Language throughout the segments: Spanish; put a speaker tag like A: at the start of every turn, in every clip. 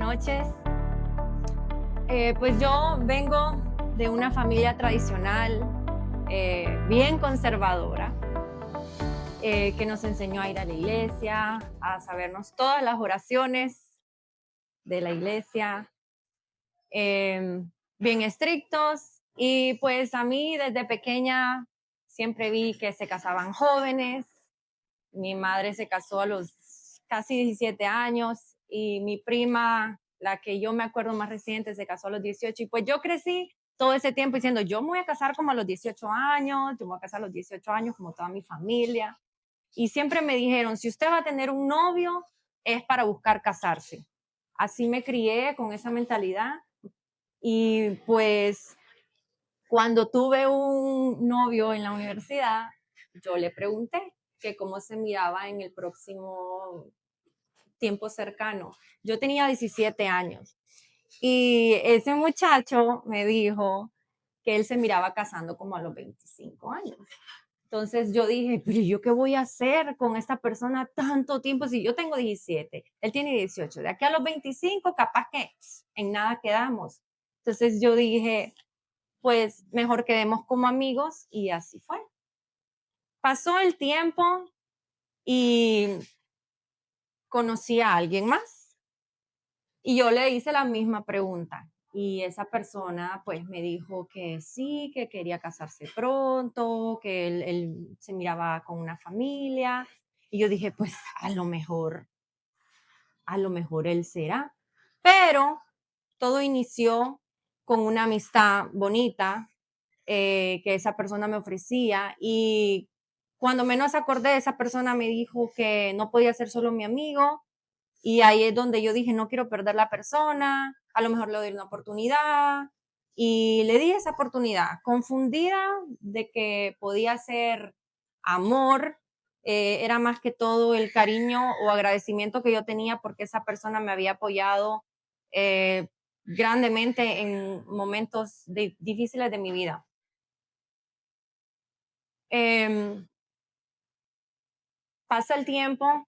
A: noches. Pues yo vengo de una familia tradicional, bien conservadora, que nos enseñó a ir a la iglesia, a sabernos todas las oraciones de la iglesia, bien estrictos. Y pues a mí desde pequeña siempre vi que se casaban jóvenes. Mi madre se casó a los casi 17 años y mi prima, la que yo me acuerdo más reciente, se casó a los 18 y pues yo crecí todo ese tiempo diciendo, yo me voy a casar como a los 18 años, yo me voy a casar a los 18 años como toda mi familia. Y siempre me dijeron, si usted va a tener un novio, es para buscar casarse. Así me crié con esa mentalidad y pues cuando tuve un novio en la universidad, yo le pregunté que cómo se miraba en el próximo tiempo cercano. Yo tenía 17 años y ese muchacho me dijo que él se miraba casando como a los 25 años. Entonces yo dije, pero ¿yo qué voy a hacer con esta persona tanto tiempo? Si yo tengo 17, él tiene 18, de aquí a los 25 capaz que en nada quedamos. Entonces yo dije, pues mejor quedemos como amigos y así fue. Pasó el tiempo y conocí a alguien más y yo le hice la misma pregunta y esa persona pues me dijo que sí, que quería casarse pronto, que él se miraba con una familia y yo dije pues a lo mejor él será, pero todo inició con una amistad bonita que esa persona me ofrecía y cuando menos acordé, esa persona me dijo que no podía ser solo mi amigo y ahí es donde yo dije, no quiero perder la persona, a lo mejor le doy una oportunidad y le di esa oportunidad, confundida de que podía ser amor, era más que todo el cariño o agradecimiento que yo tenía porque esa persona me había apoyado eh, grandemente en momentos difíciles de mi vida. Em, Pasa el tiempo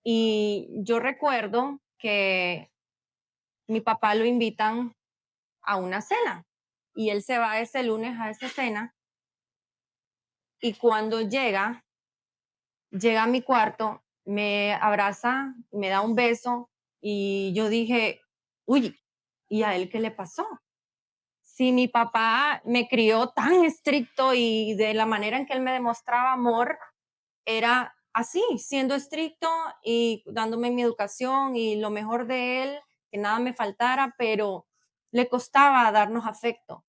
A: y yo recuerdo que mi papá lo invitan a una cena y él se va ese lunes a esa cena y cuando llega a mi cuarto, me abraza, me da un beso y yo dije, uy, ¿y a él qué le pasó? Si mi papá me crió tan estricto y de la manera en que él me demostraba amor, era así, siendo estricto y dándome mi educación y lo mejor de él, que nada me faltara, pero le costaba darnos afecto.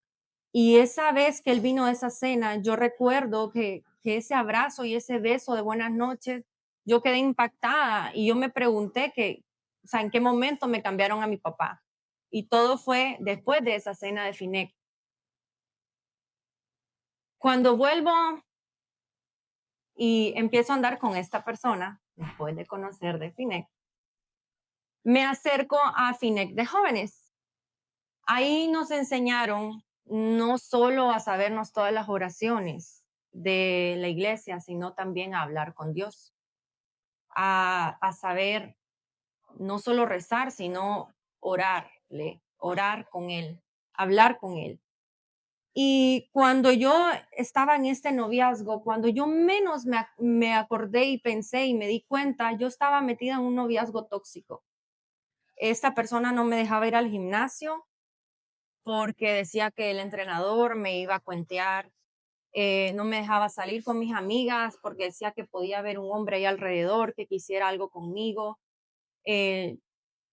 A: Y esa vez que él vino a esa cena, yo recuerdo que ese abrazo y ese beso de buenas noches, yo quedé impactada y yo me pregunté que, o sea, en qué momento me cambiaron a mi papá. Y todo fue después de esa cena de Finec. Cuando vuelvo y empiezo a andar con esta persona, después de conocer de Finec, me acerco a Finec de jóvenes. Ahí nos enseñaron no solo a sabernos todas las oraciones de la iglesia, sino también a hablar con Dios, a saber no solo rezar, sino orarle, orar con Él, hablar con Él. Y cuando yo estaba en este noviazgo, cuando yo menos me acordé y pensé y me di cuenta, yo estaba metida en un noviazgo tóxico. Esta persona no me dejaba ir al gimnasio porque decía que el entrenador me iba a cuentear, no me dejaba salir con mis amigas porque decía que podía haber un hombre ahí alrededor que quisiera algo conmigo. Eh,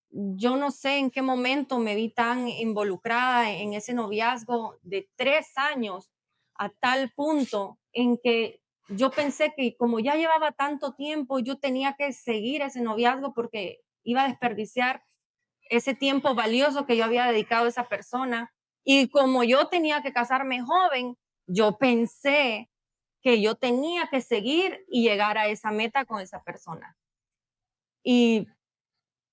A: yo no sé en qué momento me vi tan involucrada en ese noviazgo de 3 años a tal punto en que yo pensé que como ya llevaba tanto tiempo, yo tenía que seguir ese noviazgo porque iba a desperdiciar ese tiempo valioso que yo había dedicado a esa persona. Y como yo tenía que casarme joven, yo pensé que yo tenía que seguir y llegar a esa meta con esa persona. Y,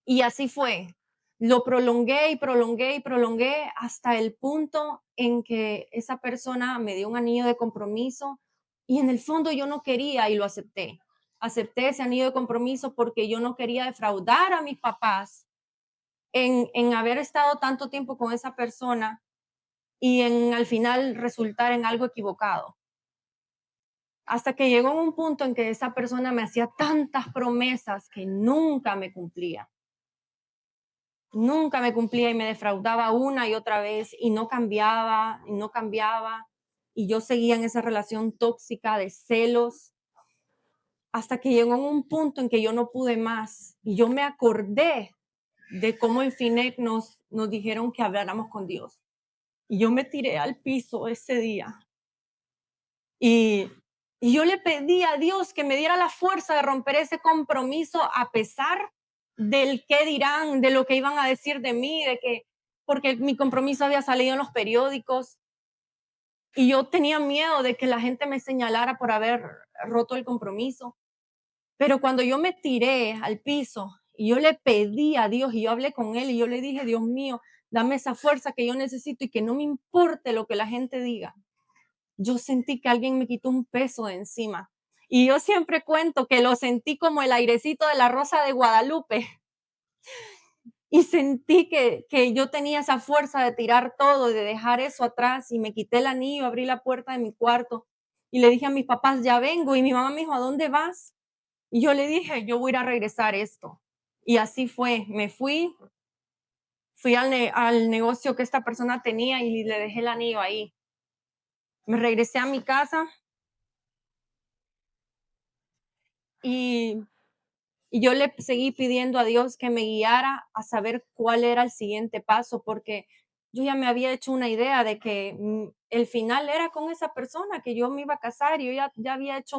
A: y así fue. Lo prolongué y prolongué y prolongué hasta el punto en que esa persona me dio un anillo de compromiso y en el fondo yo no quería y lo acepté. Acepté ese anillo de compromiso porque yo no quería defraudar a mis papás en haber estado tanto tiempo con esa persona y en al final resultar en algo equivocado. Hasta que llegó un punto en que esa persona me hacía tantas promesas que nunca me cumplía. Nunca me cumplía y me defraudaba una y otra vez y no cambiaba y no cambiaba. Y yo seguía en esa relación tóxica de celos hasta que llegó un punto en que yo no pude más y yo me acordé de cómo en Finec nos dijeron que habláramos con Dios. Y yo me tiré al piso ese día y, y yo le pedí a Dios que me diera la fuerza de romper ese compromiso a pesar del qué dirán, de lo que iban a decir de mí, porque mi compromiso había salido en los periódicos y yo tenía miedo de que la gente me señalara por haber roto el compromiso. Pero cuando yo me tiré al piso y yo le pedí a Dios y yo hablé con él y yo le dije, Dios mío, dame esa fuerza que yo necesito y que no me importe lo que la gente diga. Yo sentí que alguien me quitó un peso de encima. Y yo siempre cuento que lo sentí como el airecito de la Rosa de Guadalupe. Y sentí que yo tenía esa fuerza de tirar todo y de dejar eso atrás. Y me quité el anillo, abrí la puerta de mi cuarto y le dije a mis papás, ya vengo. Y mi mamá me dijo, ¿a dónde vas? Y yo le dije, yo voy a ir a regresar esto. Y así fue. Me fui al negocio que esta persona tenía y le dejé el anillo ahí. Me regresé a mi casa y yo le seguí pidiendo a Dios que me guiara a saber cuál era el siguiente paso, porque yo ya me había hecho una idea de que el final era con esa persona, que yo me iba a casar y yo ya había hecho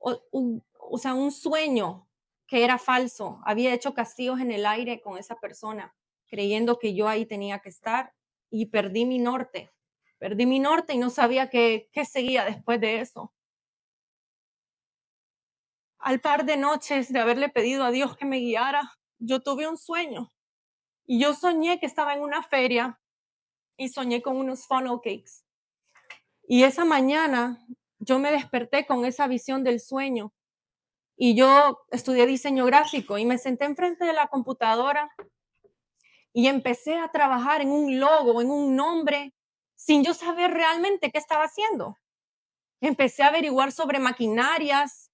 A: o sea, un sueño que era falso. Había hecho castillos en el aire con esa persona, creyendo que yo ahí tenía que estar y perdí mi norte. Perdí mi norte y no sabía qué seguía después de eso. Al par de noches de haberle pedido a Dios que me guiara, yo tuve un sueño y yo soñé que estaba en una feria y soñé con unos funnel cakes. Y esa mañana yo me desperté con esa visión del sueño y yo estudié diseño gráfico y me senté enfrente de la computadora y empecé a trabajar en un logo, en un nombre, sin yo saber realmente qué estaba haciendo. Empecé a averiguar sobre maquinarias,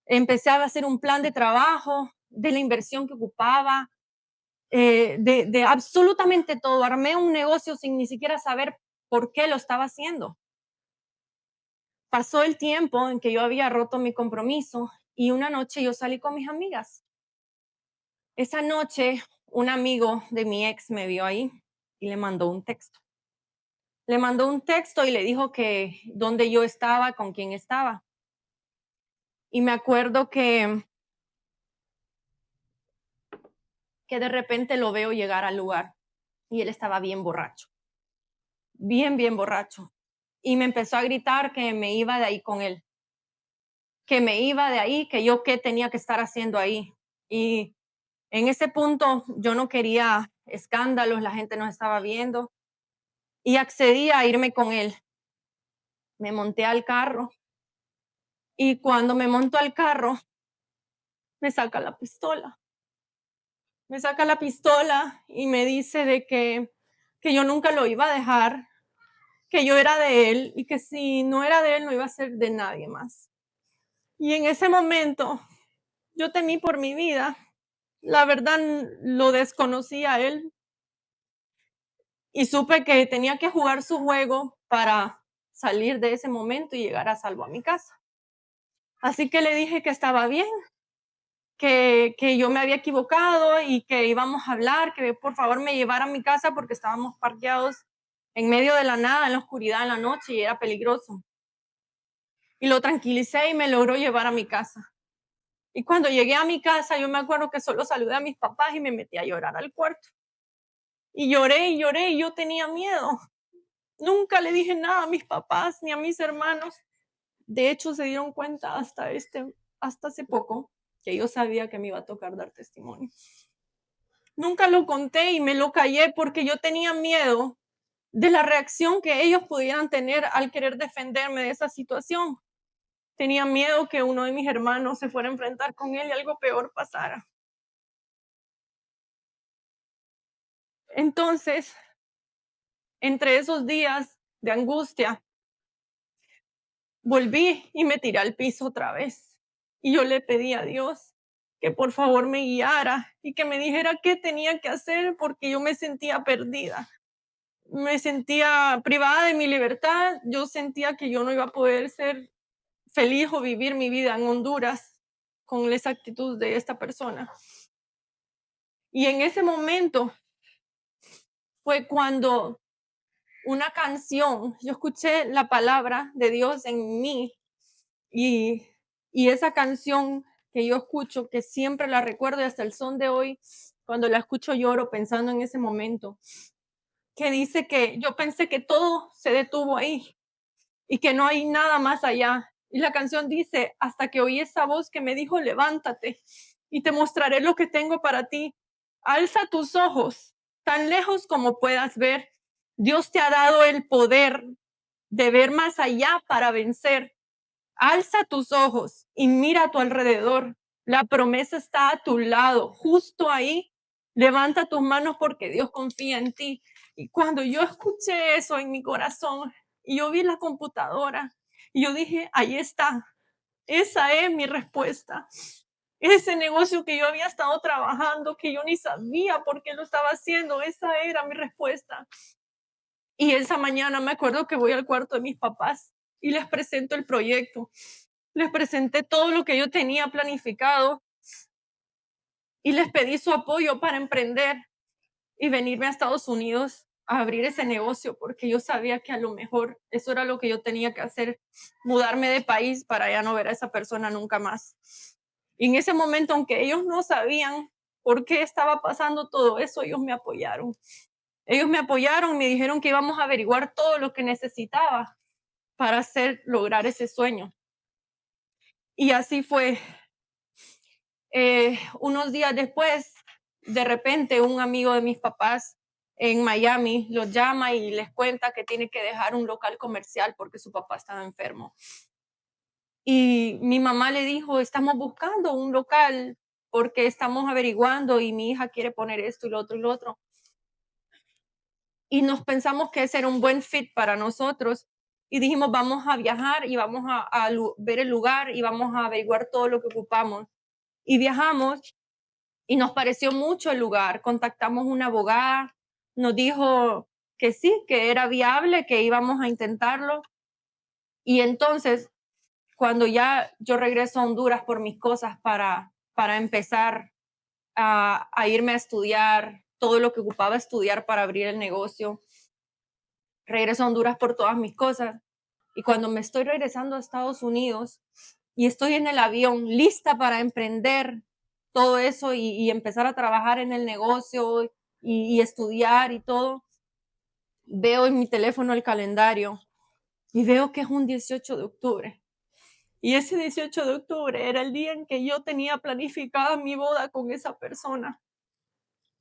A: empecé a hacer un plan de trabajo, de la inversión que ocupaba, de absolutamente todo. Armé un negocio sin ni siquiera saber por qué lo estaba haciendo. Pasó el tiempo en que yo había roto mi compromiso y una noche yo salí con mis amigas. Esa noche un amigo de mi ex me vio ahí y le mandó un texto. Le mandó un texto y le dijo que dónde yo estaba, con quién estaba. Y me acuerdo que de repente lo veo llegar al lugar y él estaba bien borracho, bien borracho. Y me empezó a gritar que me iba de ahí con él, que me iba de ahí, que yo qué tenía que estar haciendo ahí. Y en ese punto yo no quería escándalos, la gente nos estaba viendo y accedí a irme con él. Me monté al carro y cuando me monto al carro me saca la pistola. Me saca la pistola y me dice de que yo nunca lo iba a dejar, que yo era de él y que si no era de él no iba a ser de nadie más. Y en ese momento yo temí por mi vida. La verdad lo desconocí a él y supe que tenía que jugar su juego para salir de ese momento y llegar a salvo a mi casa. Así que le dije que estaba bien, que yo me había equivocado y que íbamos a hablar, que por favor me llevara a mi casa porque estábamos parqueados en medio de la nada, en la oscuridad, en la noche y era peligroso. Y lo tranquilicé y me logró llevar a mi casa. Y cuando llegué a mi casa, yo me acuerdo que solo saludé a mis papás y me metí a llorar al cuarto. Y lloré y lloré y yo tenía miedo. Nunca le dije nada a mis papás ni a mis hermanos. De hecho, se dieron cuenta hasta hace poco que yo sabía que me iba a tocar dar testimonio. Nunca lo conté y me lo callé porque yo tenía miedo de la reacción que ellos pudieran tener al querer defenderme de esa situación. Tenía miedo que uno de mis hermanos se fuera a enfrentar con él y algo peor pasara. Entonces, entre esos días de angustia, volví y me tiré al piso otra vez. Y yo le pedí a Dios que por favor me guiara y que me dijera qué tenía que hacer porque yo me sentía perdida. Me sentía privada de mi libertad. Yo sentía que yo no iba a poder ser feliz o vivir mi vida en Honduras con esa actitud de esta persona. Y en ese momento fue cuando una canción, yo escuché la palabra de Dios en mí y, y esa canción que yo escucho, que siempre la recuerdo y hasta el son de hoy, cuando la escucho lloro pensando en ese momento, que dice que yo pensé que todo se detuvo ahí y que no hay nada más allá. Y la canción dice, hasta que oí esa voz que me dijo, levántate y te mostraré lo que tengo para ti. Alza tus ojos tan lejos como puedas ver. Dios te ha dado el poder de ver más allá para vencer. Alza tus ojos y mira a tu alrededor. La promesa está a tu lado, justo ahí. Levanta tus manos porque Dios confía en ti. Y cuando yo escuché eso en mi corazón y yo vi la computadora y yo dije, ahí está, esa es mi respuesta. Ese negocio que yo había estado trabajando, que yo ni sabía por qué lo estaba haciendo, esa era mi respuesta. Y esa mañana me acuerdo que voy al cuarto de mis papás y les presento el proyecto. Les presenté todo lo que yo tenía planificado y les pedí su apoyo para emprender y venirme a Estados Unidos a abrir ese negocio porque yo sabía que a lo mejor eso era lo que yo tenía que hacer, mudarme de país para ya no ver a esa persona nunca más. Y en ese momento, aunque ellos no sabían por qué estaba pasando todo eso, ellos me apoyaron. Ellos me apoyaron, me dijeron que íbamos a averiguar todo lo que necesitaba para lograr ese sueño. Y así fue. Unos días después, de repente, un amigo de mis papás en Miami los llama y les cuenta que tiene que dejar un local comercial porque su papá estaba enfermo. Y mi mamá le dijo, estamos buscando un local porque estamos averiguando y mi hija quiere poner esto y lo otro y lo otro. Y nos pensamos que ese era un buen fit para nosotros. Y dijimos, vamos a viajar y vamos a ver el lugar y vamos a averiguar todo lo que ocupamos. Y viajamos y nos pareció mucho el lugar. Contactamos una abogada, nos dijo que sí, que era viable, que íbamos a intentarlo. Y entonces, cuando ya yo regreso a Honduras por mis cosas para empezar a irme a estudiar todo lo que ocupaba estudiar para abrir el negocio, regreso a Honduras por todas mis cosas. Y cuando me estoy regresando a Estados Unidos y estoy en el avión lista para emprender todo eso y empezar a trabajar en el negocio y estudiar y todo, veo en mi teléfono el calendario y veo que es un 18 de octubre. Y ese 18 de octubre era el día en que yo tenía planificada mi boda con esa persona.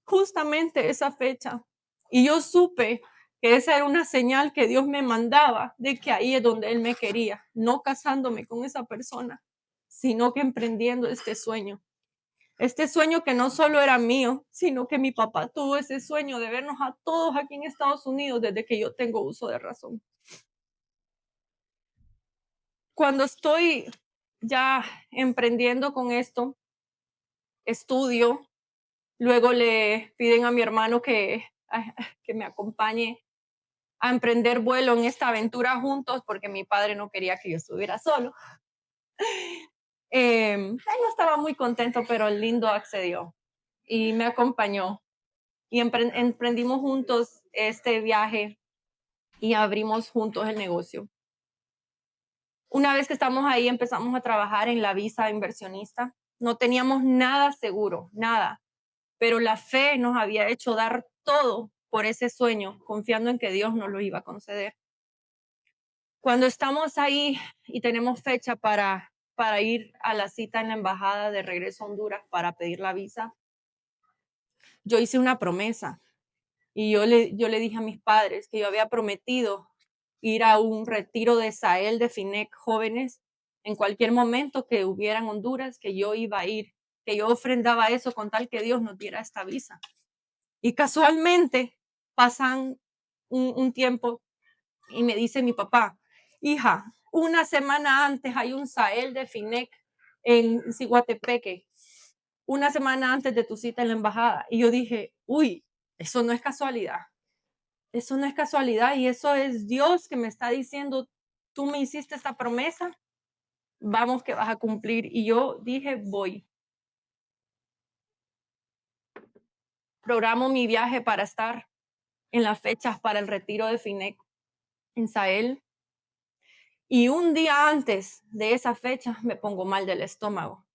A: Justamente esa fecha. Y yo supe que esa era una señal que Dios me mandaba de que ahí es donde Él me quería, no casándome con esa persona, sino que emprendiendo este sueño. Este sueño que no solo era mío, sino que mi papá tuvo ese sueño de vernos a todos aquí en Estados Unidos desde que yo tengo uso de razón. Cuando estoy ya emprendiendo con esto, estudio, luego le piden a mi hermano que me acompañe a emprender vuelo en esta aventura juntos porque mi padre no quería que yo estuviera solo. Él no estaba muy contento, pero el lindo accedió y me acompañó y emprendimos juntos este viaje y abrimos juntos el negocio. Una vez que estamos ahí, empezamos a trabajar en la visa inversionista. No teníamos nada seguro, nada, pero la fe nos había hecho dar todo por ese sueño, confiando en que Dios nos lo iba a conceder. Cuando estamos ahí y tenemos fecha para ir a la cita en la embajada de regreso a Honduras para pedir la visa, yo hice una promesa y yo le dije a mis padres que yo había prometido ir a un retiro de Sahel de FINEC jóvenes en cualquier momento que hubiera en Honduras, que yo iba a ir, que yo ofrendaba eso con tal que Dios nos diera esta visa. Y casualmente pasan un tiempo y me dice mi papá, hija, una semana antes hay un Sael de FINEC en Ciguatepeque, una semana antes de tu cita en la embajada. Y yo dije, uy, eso no es casualidad. Eso no es casualidad y eso es Dios que me está diciendo, tú me hiciste esta promesa, vamos que vas a cumplir. Y yo dije, voy. Programo mi viaje para estar en las fechas para el retiro de FINEC en Sahel. Y un día antes de esa fecha me pongo mal del estómago.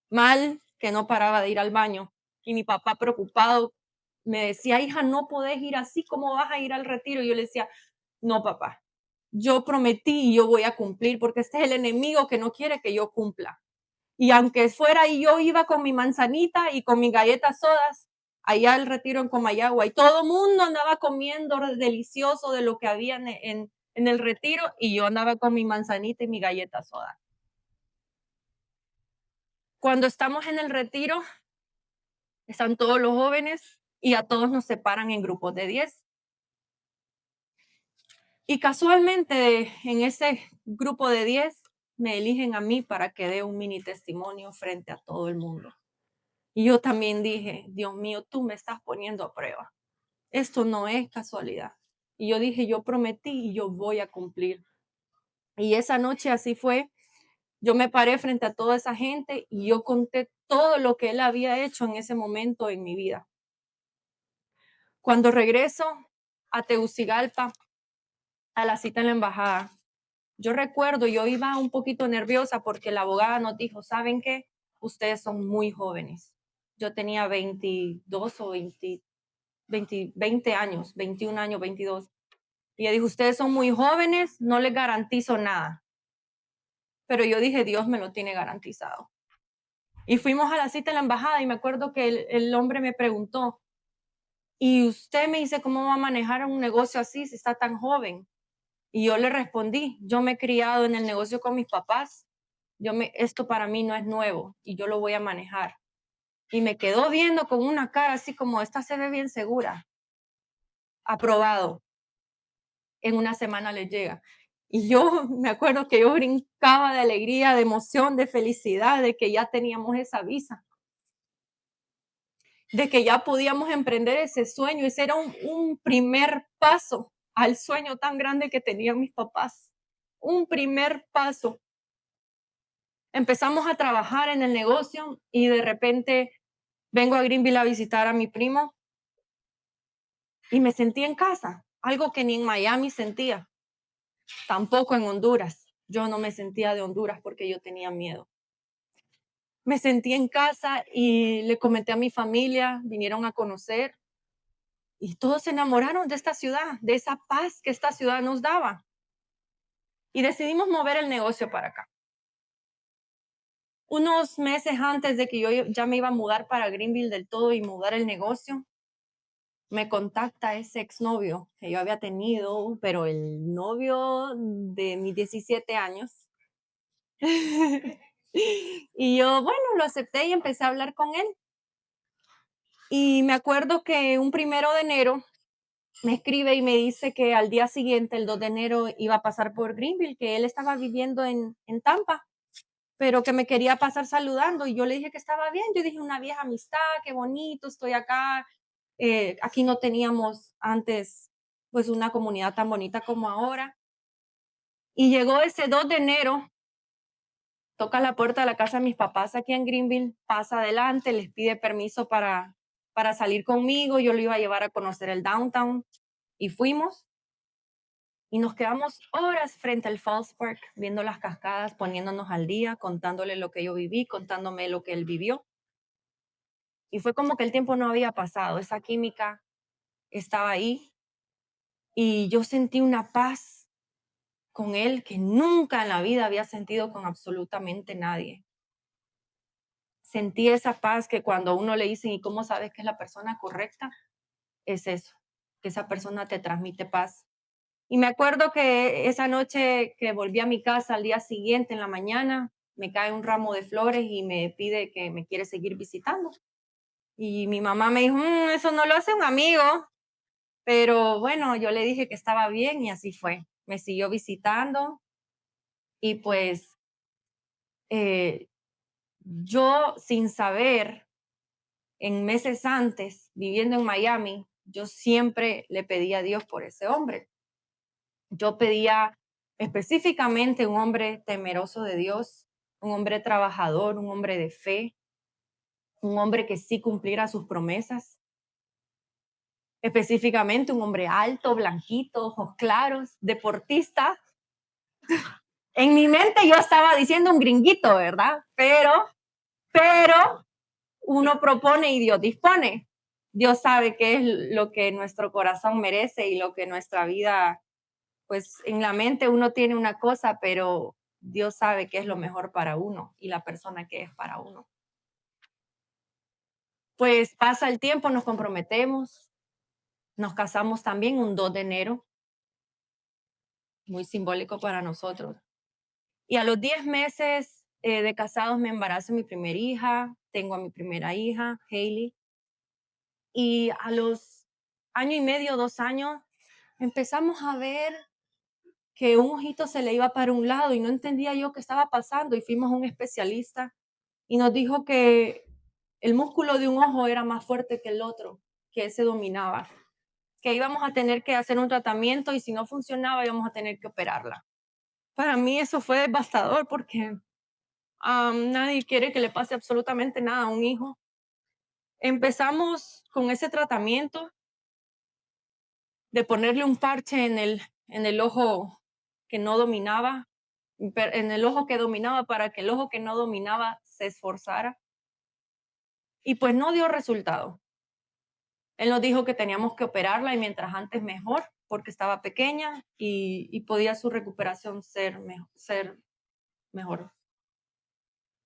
A: Mal que no paraba de ir al baño. Y mi papá preocupado me decía, hija, no podés ir así, ¿cómo vas a ir al retiro? Y yo le decía, no, papá, yo prometí y yo voy a cumplir porque este es el enemigo que no quiere que yo cumpla. Y aunque fuera y yo iba con mi manzanita y con mis galletas sodas allá al retiro en Comayagua y todo el mundo andaba comiendo delicioso de lo que había en el retiro y yo andaba con mi manzanita y mi galleta soda. Cuando estamos en el retiro, están todos los jóvenes y a todos nos separan en grupos de 10. Y casualmente en ese grupo de 10 me eligen a mí para que dé un mini testimonio frente a todo el mundo. Y yo también dije, Dios mío, tú me estás poniendo a prueba. Esto no es casualidad. Y yo dije, yo prometí y yo voy a cumplir. Y esa noche así fue. Yo me paré frente a toda esa gente y yo conté todo lo que él había hecho en ese momento en mi vida. Cuando regreso a Tegucigalpa, a la cita en la embajada, yo recuerdo, yo iba un poquito nerviosa porque la abogada nos dijo, ¿saben qué? Ustedes son muy jóvenes. Yo tenía 22 o 20 años, 21 años, 22. Y ella dijo, ustedes son muy jóvenes, no les garantizo nada. Pero yo dije, Dios me lo tiene garantizado. Y fuimos a la cita en la embajada y me acuerdo que el hombre me preguntó, ¿y usted me dice cómo va a manejar un negocio así si está tan joven? Y yo le respondí, yo me he criado en el negocio con mis papás, esto para mí no es nuevo y yo lo voy a manejar. Y me quedó viendo con una cara así como, esta se ve bien segura. Aprobado. En una semana les llega. Y yo me acuerdo que yo brincaba de alegría, de emoción, de felicidad, de que ya teníamos esa visa, de que ya podíamos emprender ese sueño. Ese era un primer paso al sueño tan grande que tenían mis papás. Un primer paso. Empezamos a trabajar en el negocio y de repente vengo a Greenville a visitar a mi primo y me sentí en casa, algo que ni en Miami sentía, tampoco en Honduras. Yo no me sentía de Honduras porque yo tenía miedo. Me sentí en casa y le comenté a mi familia, vinieron a conocer y todos se enamoraron de esta ciudad, de esa paz que esta ciudad nos daba. Y decidimos mover el negocio para acá. Unos meses antes de que yo ya me iba a mudar para Greenville del todo y mudar el negocio, me contacta ese exnovio que yo había tenido, pero el novio de mis 17 años. Y yo, bueno, lo acepté y empecé a hablar con él. Y me acuerdo que un 1 de enero me escribe y me dice que al día siguiente, el 2 de enero, iba a pasar por Greenville, que él estaba viviendo en Tampa, pero que me quería pasar saludando. Y yo le dije que estaba bien. Yo dije, una vieja amistad, qué bonito, estoy acá. Aquí no teníamos antes pues una comunidad tan bonita como ahora. Y llegó ese 2 de enero, toca la puerta de la casa de mis papás aquí en Greenville, pasa adelante, les pide permiso para salir conmigo. Yo lo iba a llevar a conocer el downtown y fuimos y nos quedamos horas frente al Falls Park viendo las cascadas, poniéndonos al día, contándole lo que yo viví, contándome lo que él vivió. Y fue como que el tiempo no había pasado, esa química estaba ahí y yo sentí una paz con él que nunca en la vida había sentido con absolutamente nadie. Sentí esa paz que cuando a uno le dicen, ¿y cómo sabes que es la persona correcta? Es eso, que esa persona te transmite paz. Y me acuerdo que esa noche que volví a mi casa al día siguiente en la mañana, me cae un ramo de flores y me pide que me quiere seguir visitando. Y mi mamá me dijo, eso no lo hace un amigo. Pero bueno, yo le dije que estaba bien y así fue. Me siguió visitando y pues eh, yo sin saber, en meses antes, viviendo en Miami, yo siempre le pedía a Dios por ese hombre. Yo pedía específicamente un hombre temeroso de Dios, un hombre trabajador, un hombre de fe, un hombre que sí cumpliera sus promesas, específicamente un hombre alto, blanquito, ojos claros, deportista. En mi mente yo estaba diciendo un gringuito, ¿verdad? Pero uno propone y Dios dispone. Dios sabe qué es lo que nuestro corazón merece y lo que nuestra vida, pues en la mente uno tiene una cosa, pero Dios sabe qué es lo mejor para uno y la persona que es para uno. Pues pasa el tiempo, nos comprometemos, nos casamos también un 2 de enero, muy simbólico para nosotros. Y a los 10 meses de casados me embarazo mi primera hija, tengo a mi primera hija, Hailey, y a los año y medio, 2 años, empezamos a ver que un ojito se le iba para un lado y no entendía yo qué estaba pasando y fuimos a un especialista y nos dijo que el músculo de un ojo era más fuerte que el otro, que ese dominaba, que íbamos a tener que hacer un tratamiento y si no funcionaba íbamos a tener que operarla. Para mí eso fue devastador porque nadie quiere que le pase absolutamente nada a un hijo. Empezamos con ese tratamiento de ponerle un parche en el ojo que no dominaba, en el ojo que dominaba para que el ojo que no dominaba se esforzara. Y pues no dio resultado. Él nos dijo que teníamos que operarla y mientras antes mejor, porque estaba pequeña y podía su recuperación ser mejor.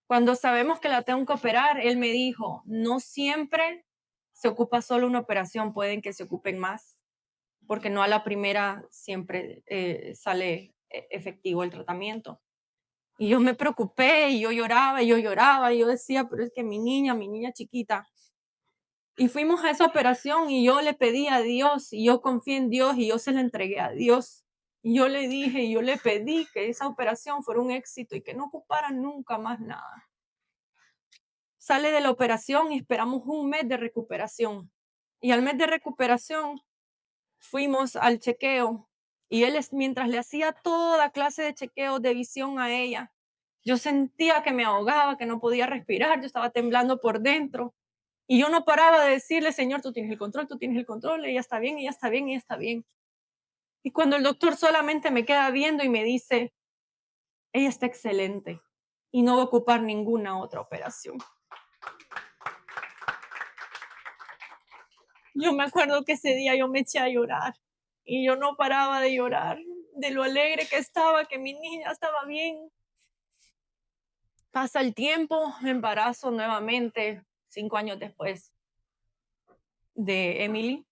A: Cuando sabemos que la tengo que operar, él me dijo, no siempre se ocupa solo una operación, pueden que se ocupen más, porque no a la primera siempre sale efectivo el tratamiento. Y yo me preocupé y yo lloraba y yo lloraba y yo decía, pero es que mi niña chiquita. Y fuimos a esa operación y yo le pedí a Dios y yo confié en Dios y yo se la entregué a Dios. Y yo le dije y yo le pedí que esa operación fuera un éxito y que no ocupara nunca más nada. Sale de la operación y esperamos un mes de recuperación. Y al mes de recuperación fuimos al chequeo y él, mientras le hacía toda clase de chequeos de visión a ella, yo sentía que me ahogaba, que no podía respirar, yo estaba temblando por dentro. Y yo no paraba de decirle, Señor, tú tienes el control, ella está bien, ella está bien, ella está bien. Y cuando el doctor solamente me queda viendo y me dice, ella está excelente y no va a ocupar ninguna otra operación. Yo me acuerdo que ese día yo me eché a llorar y yo no paraba de llorar de lo alegre que estaba, que mi niña estaba bien. Pasa el tiempo, me embarazo nuevamente 5 años después de Emily.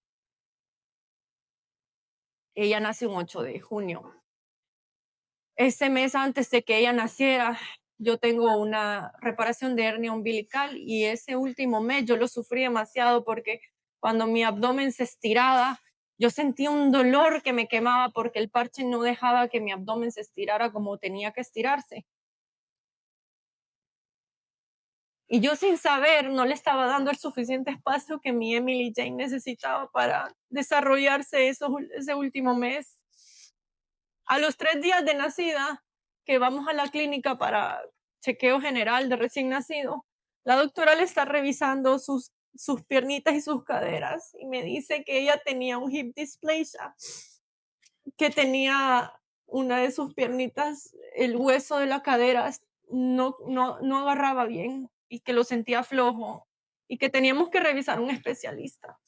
A: Ella nace un 8 de junio. Ese mes antes de que ella naciera, yo tengo una reparación de hernia umbilical y ese último mes yo lo sufrí demasiado porque cuando mi abdomen se estiraba, yo sentía un dolor que me quemaba porque el parche no dejaba que mi abdomen se estirara como tenía que estirarse. Y yo sin saber no le estaba dando el suficiente espacio que mi Emily Jane necesitaba para desarrollarse ese último mes. A los 3 días de nacida, que vamos a la clínica para chequeo general de recién nacido, la doctora le está revisando sus piernitas y sus caderas y me dice que ella tenía un hip dysplasia, que tenía una de sus piernitas, el hueso de la cadera no agarraba bien y que lo sentía flojo y que teníamos que revisar un especialista.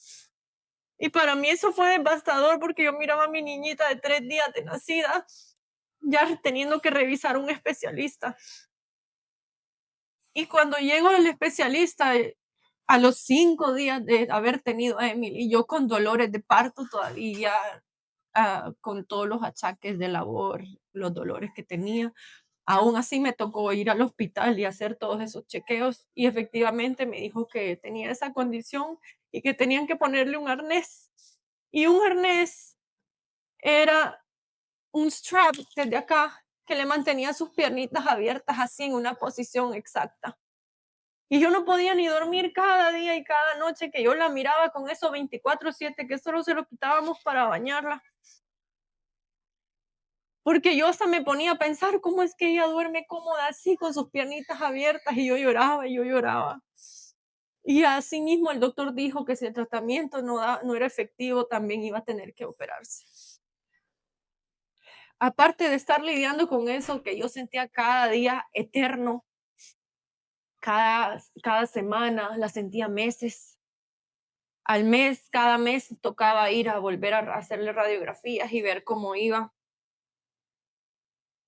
A: Y para mí eso fue devastador porque yo miraba a mi niñita de 3 días de nacida ya teniendo que revisar un especialista. Y cuando llego al especialista, a los 5 días de haber tenido a Emily, yo con dolores de parto todavía, con todos los achaques de labor, los dolores que tenía, Aún así me tocó ir al hospital y hacer todos esos chequeos y efectivamente me dijo que tenía esa condición y que tenían que ponerle un arnés. Y un arnés era un strap desde acá que le mantenía sus piernitas abiertas así en una posición exacta. Y yo no podía ni dormir cada día y cada noche que yo la miraba con eso 24/7, que solo se lo quitábamos para bañarla. Porque yo hasta me ponía a pensar cómo es que ella duerme cómoda así con sus piernitas abiertas y yo lloraba y yo lloraba. Y así mismo el doctor dijo que si el tratamiento no era efectivo, también iba a tener que operarse. Aparte de estar lidiando con eso que yo sentía cada día eterno, cada semana, la sentía meses. Al mes, cada mes tocaba ir a volver a hacerle radiografías y ver cómo iba.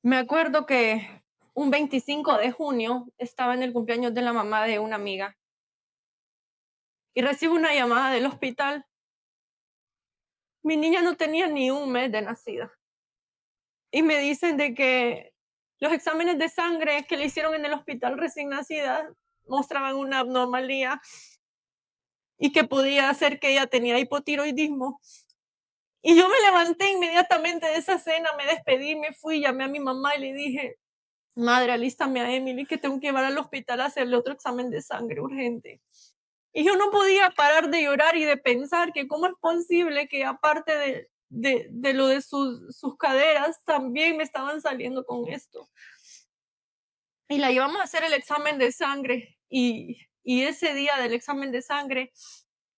A: Me acuerdo que un 25 de junio estaba en el cumpleaños de la mamá de una amiga y recibo una llamada del hospital. Mi niña no tenía ni un mes de nacida y me dicen de que los exámenes de sangre que le hicieron en el hospital recién nacida mostraban una abnormalidad y que podía ser que ella tenía hipotiroidismo. Y yo me levanté inmediatamente de esa cena, me despedí, me fui, llamé a mi mamá y le dije: madre, alístame a Emily, que tengo que llevar al hospital a hacerle otro examen de sangre urgente. Y yo no podía parar de llorar y de pensar que cómo es posible que aparte de lo de sus caderas, también me estaban saliendo con esto. Y la llevamos a hacer el examen de sangre y ese día del examen de sangre,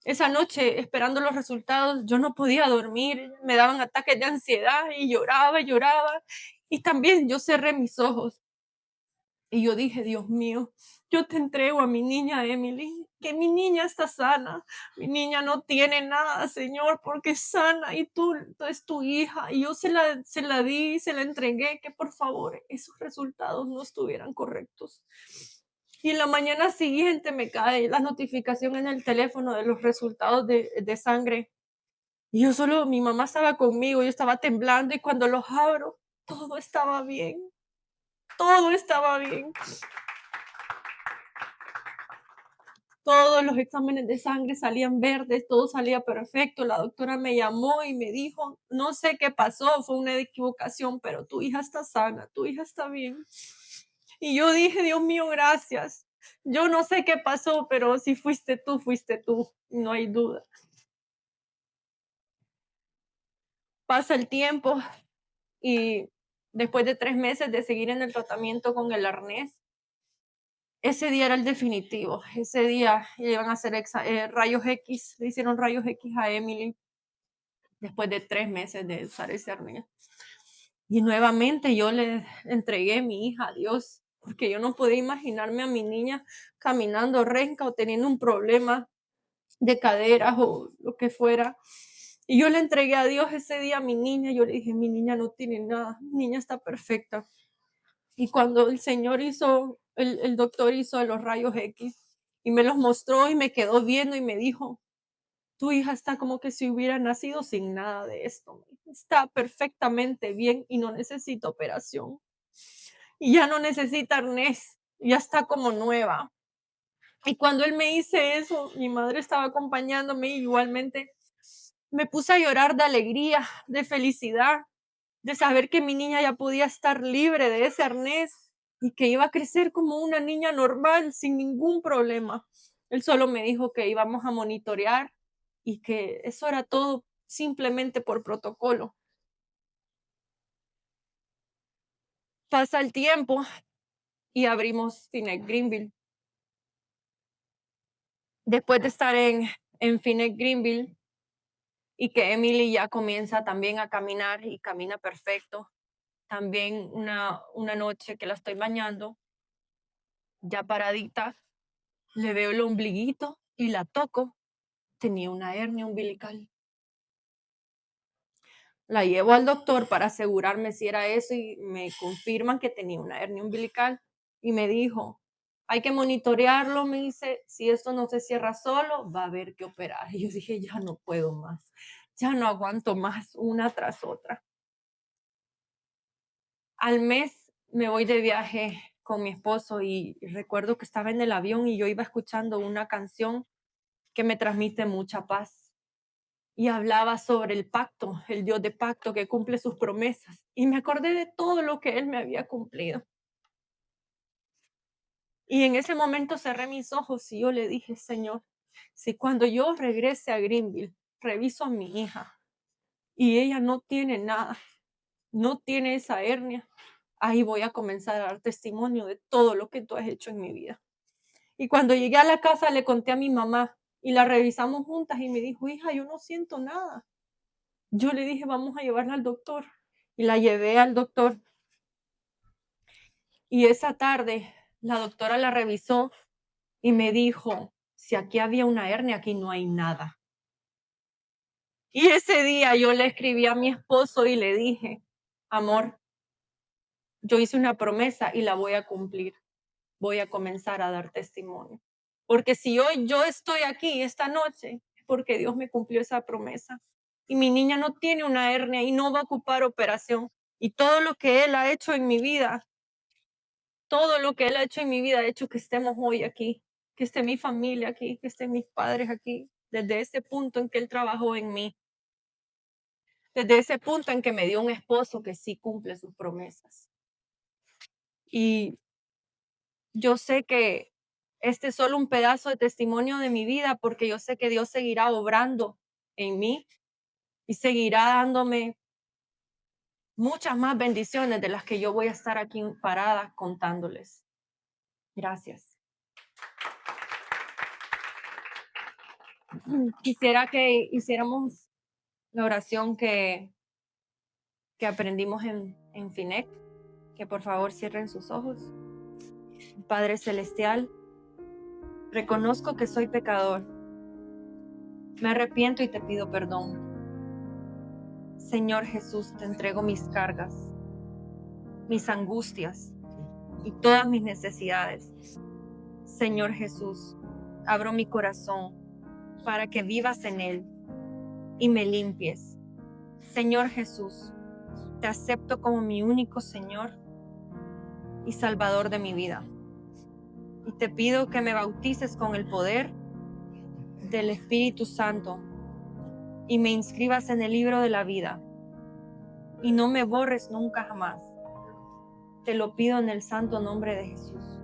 A: esa noche esperando los resultados, yo no podía dormir, me daban ataques de ansiedad y lloraba y lloraba. Y también yo cerré mis ojos y yo dije: Dios mío, yo te entrego a mi niña Emily, que mi niña está sana, mi niña no tiene nada, Señor, porque es sana y tú es tu hija. Y yo se la di, se la entregué, que por favor esos resultados no estuvieran correctos. Y en la mañana siguiente me cae la notificación en el teléfono de los resultados de sangre. Y yo solo, mi mamá estaba conmigo, yo estaba temblando y cuando los abro, todo estaba bien, todo estaba bien. Todos los exámenes de sangre salían verdes, todo salía perfecto. La doctora me llamó y me dijo: no sé qué pasó, fue una equivocación, pero tu hija está sana, tu hija está bien. Y yo dije: Dios mío, gracias. Yo no sé qué pasó, pero si fuiste tú, no hay duda. Pasa el tiempo y después de 3 meses de seguir en el tratamiento con el arnés, ese día era el definitivo. Ese día le iban a hacer rayos X, le hicieron rayos X a Emily después de 3 meses de usar ese arnés. Y nuevamente yo le entregué a mi hija a Dios, porque yo no podía imaginarme a mi niña caminando renca o teniendo un problema de caderas o lo que fuera. Y yo le entregué a Dios ese día a mi niña. Yo le dije: mi niña no tiene nada, mi niña está perfecta. Y cuando el Señor el doctor hizo los rayos X y me los mostró y me quedó viendo y me dijo: tu hija está como que si hubiera nacido sin nada de esto. Está perfectamente bien y no necesita operación. Y ya no necesita arnés, ya está como nueva. Y cuando él me dice eso, mi madre estaba acompañándome y igualmente me puse a llorar de alegría, de felicidad, de saber que mi niña ya podía estar libre de ese arnés y que iba a crecer como una niña normal, sin ningún problema. Él solo me dijo que íbamos a monitorear y que eso era todo simplemente por protocolo. Pasa el tiempo y abrimos Finet Greenville. Después de estar en Finet Greenville y que Emily ya comienza también a caminar y camina perfecto, también una noche que la estoy bañando, ya paradita, le veo el ombliguito y la toco, tenía una hernia umbilical. La llevo al doctor para asegurarme si era eso y me confirman que tenía una hernia umbilical y me dijo: hay que monitorearlo, me dice, si esto no se cierra solo, va a haber que operar. Y yo dije: ya no puedo más, ya no aguanto más, una tras otra. Al mes me voy de viaje con mi esposo y recuerdo que estaba en el avión y yo iba escuchando una canción que me transmite mucha paz. Y hablaba sobre el pacto, el Dios de pacto que cumple sus promesas. Y me acordé de todo lo que Él me había cumplido. Y en ese momento cerré mis ojos y yo le dije, Señor, si cuando yo regrese a Greenville, reviso a mi hija y ella no tiene nada, no tiene esa hernia, ahí voy a comenzar a dar testimonio de todo lo que tú has hecho en mi vida. Y cuando llegué a la casa le conté a mi mamá y la revisamos juntas y me dijo, hija, yo no siento nada. Yo le dije, vamos a llevarla al doctor. Y la llevé al doctor. Y esa tarde la doctora la revisó y me dijo, si aquí había una hernia, aquí no hay nada. Y ese día yo le escribí a mi esposo y le dije, amor, yo hice una promesa y la voy a cumplir. Voy a comenzar a dar testimonio. Porque si hoy yo estoy aquí esta noche, es porque Dios me cumplió esa promesa. Y mi niña no tiene una hernia y no va a ocupar operación. Y todo lo que Él ha hecho en mi vida, todo lo que Él ha hecho en mi vida ha hecho que estemos hoy aquí, que esté mi familia aquí, que estén mis padres aquí, desde ese punto en que Él trabajó en mí, desde ese punto en que me dio un esposo que sí cumple sus promesas. Y yo sé que este es solo un pedazo de testimonio de mi vida, porque yo sé que Dios seguirá obrando en mí y seguirá dándome muchas más bendiciones de las que yo voy a estar aquí parada contándoles. Gracias. Quisiera que hiciéramos la oración que aprendimos en FINEC, que por favor cierren sus ojos. Padre Celestial, reconozco que soy pecador. Me arrepiento y te pido perdón. Señor Jesús, te entrego mis cargas, mis angustias y todas mis necesidades. Señor Jesús, abro mi corazón para que vivas en él y me limpies. Señor Jesús, te acepto como mi único Señor y Salvador de mi vida. Y te pido que me bautices con el poder del Espíritu Santo y me inscribas en el libro de la vida y no me borres nunca jamás. Te lo pido en el santo nombre de Jesús.